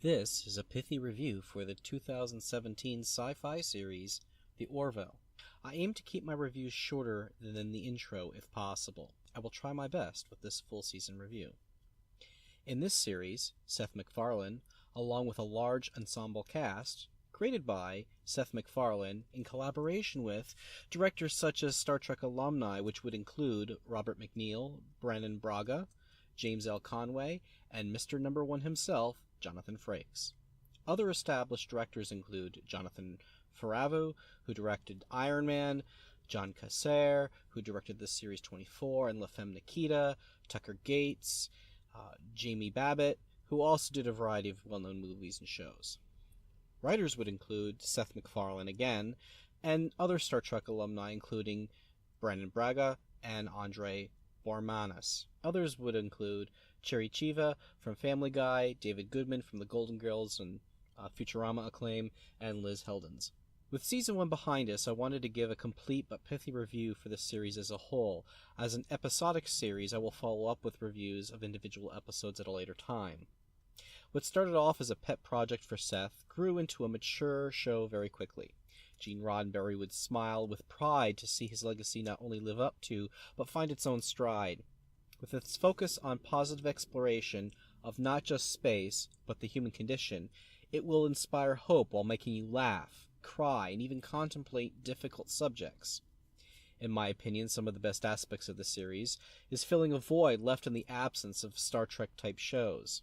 This is a pithy review for the 2017 sci-fi series, The Orville. I aim to keep my reviews shorter than the intro if possible. I will try my best with this full season review. In this series, Seth MacFarlane, along with a large ensemble cast, created by Seth MacFarlane in collaboration with directors such as Star Trek alumni, which would include Robert McNeill, Brannon Braga, James L. Conway, and Mr. Number One himself, Jonathan Frakes. Other established directors include Jonathan Faravu, who directed Iron Man, John Cassare, who directed the series 24 and La Femme Nikita, Tucker Gates, Jamie Babbitt, who also did a variety of well-known movies and shows. Writers would include Seth MacFarlane again, and other Star Trek alumni including Brannon Braga and Andre Bormanis. Others would include Cherry Chiva from Family Guy, David Goodman from The Golden Girls and Futurama acclaim, and Liz Heldens. With Season 1 behind us, I wanted to give a complete but pithy review for the series as a whole. As an episodic series, I will follow up with reviews of individual episodes at a later time. What started off as a pet project for Seth grew into a mature show very quickly. Gene Roddenberry would smile with pride to see his legacy not only live up to, but find its own stride. With its focus on positive exploration of not just space, but the human condition, it will inspire hope while making you laugh, cry, and even contemplate difficult subjects. In my opinion, some of the best aspects of the series is filling a void left in the absence of Star Trek-type shows.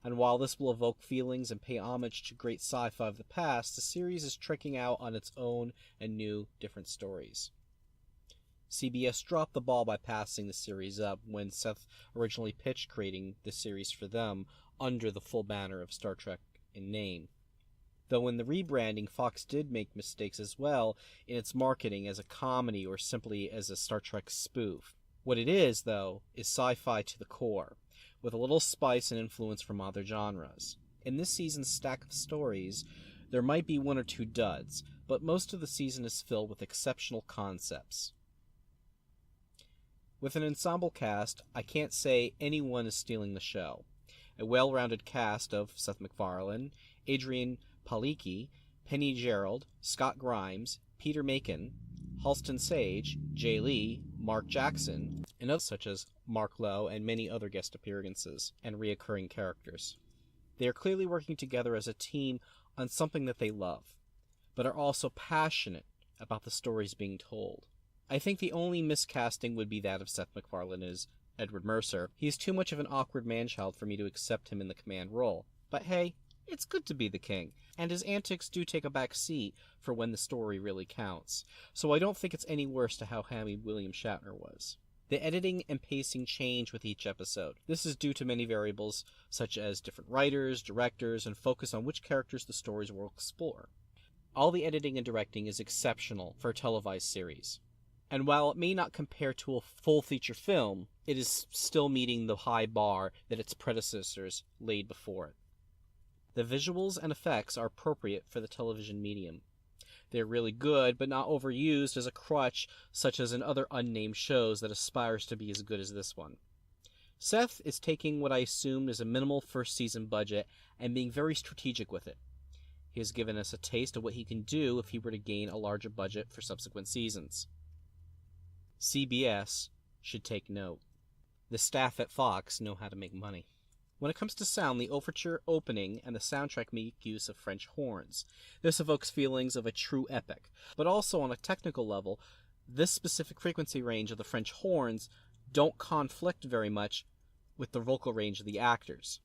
And while this will evoke feelings and pay homage to great sci-fi of the past, the series is trekking out on its own and new, different stories. CBS dropped the ball by passing the series up when Seth originally pitched creating the series for them under the full banner of Star Trek in name. Though in the rebranding, Fox did make mistakes as well in its marketing as a comedy or simply as a Star Trek spoof. What it is, though, is sci-fi to the core, with a little spice and influence from other genres. In this season's stack of stories, there might be one or two duds, but most of the season is filled with exceptional concepts. With an ensemble cast, I can't say anyone is stealing the show. A well-rounded cast of Seth MacFarlane, Adrianne Palicki, Penny Jerald, Scott Grimes, Peter Macon, Halston Sage, Jay Lee, Mark Jackson, and others such as Mark Lowe and many other guest appearances and reoccurring characters. They are clearly working together as a team on something that they love, but are also passionate about the stories being told. I think the only miscasting would be that of Seth MacFarlane as Edward Mercer. He is too much of an awkward man-child for me to accept him in the command role. But hey, it's good to be the king, and his antics do take a back seat for when the story really counts, so I don't think it's any worse to how hammy William Shatner was. The editing and pacing change with each episode. This is due to many variables, such as different writers, directors, and focus on which characters the stories will explore. All the editing and directing is exceptional for a televised series. And while it may not compare to a full feature film, it is still meeting the high bar that its predecessors laid before it. The visuals and effects are appropriate for the television medium. They're really good, but not overused as a crutch, such as in other unnamed shows that aspires to be as good as this one. Seth is taking what I assumed is a minimal first season budget and being very strategic with it. He has given us a taste of what he can do if he were to gain a larger budget for subsequent seasons. CBS should take note. The staff at Fox know how to make money. When it comes to sound, the overture opening and the soundtrack make use of French horns. This evokes feelings of a true epic, but also on a technical level, this specific frequency range of the French horns don't conflict very much with the vocal range of the actors.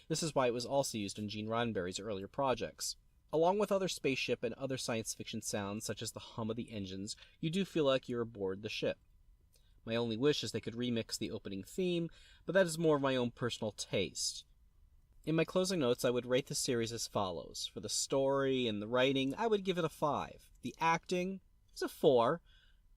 This is why it was also used in Gene Roddenberry's earlier projects. Along with other spaceship and other science fiction sounds, such as the hum of the engines, you do feel like you're aboard the ship. My only wish is they could remix the opening theme, but that is more of my own personal taste. In my closing notes, I would rate the series as follows. For the story and the writing, I would give it a 5. The acting is a 4.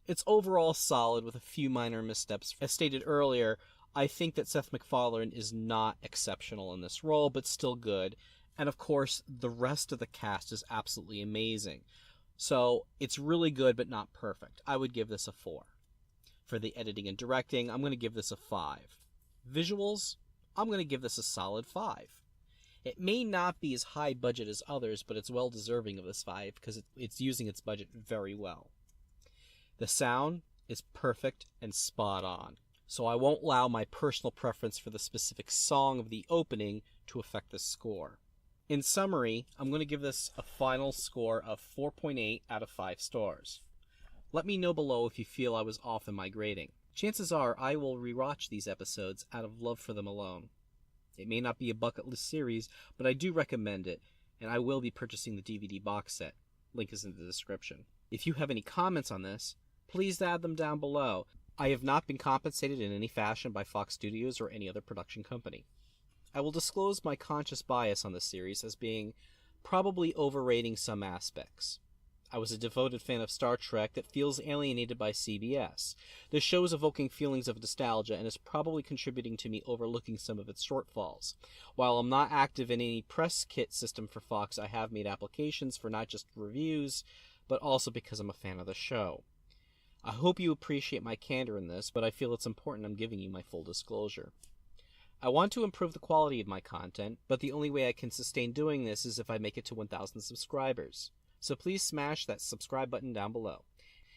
It's overall solid with a few minor missteps. As stated earlier, I think that Seth MacFarlane is not exceptional in this role, but still good. And of course, the rest of the cast is absolutely amazing. So, it's really good, but not perfect. I would give this a 4. For the editing and directing, I'm going to give this a 5. Visuals, I'm going to give this a solid 5. It may not be as high budget as others, but it's well deserving of this 5 because it's using its budget very well. The sound is perfect and spot on, so I won't allow my personal preference for the specific song of the opening to affect the score. In summary, I'm going to give this a final score of 4.8 out of 5 stars. Let me know below if you feel I was off in my grading. Chances are I will rewatch these episodes out of love for them alone. It may not be a bucket list series, but I do recommend it, and I will be purchasing the DVD box set. Link is in the description. If you have any comments on this, please add them down below. I have not been compensated in any fashion by Fox Studios or any other production company. I will disclose my conscious bias on this series as being probably overrating some aspects. I was a devoted fan of Star Trek that feels alienated by CBS. The show is evoking feelings of nostalgia and is probably contributing to me overlooking some of its shortfalls. While I'm not active in any press kit system for Fox, I have made applications for not just reviews, but also because I'm a fan of the show. I hope you appreciate my candor in this, but I feel it's important I'm giving you my full disclosure. I want to improve the quality of my content, but the only way I can sustain doing this is if I make it to 1,000 subscribers. So please smash that subscribe button down below.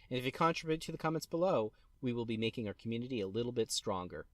And if you contribute to the comments below, we will be making our community a little bit stronger.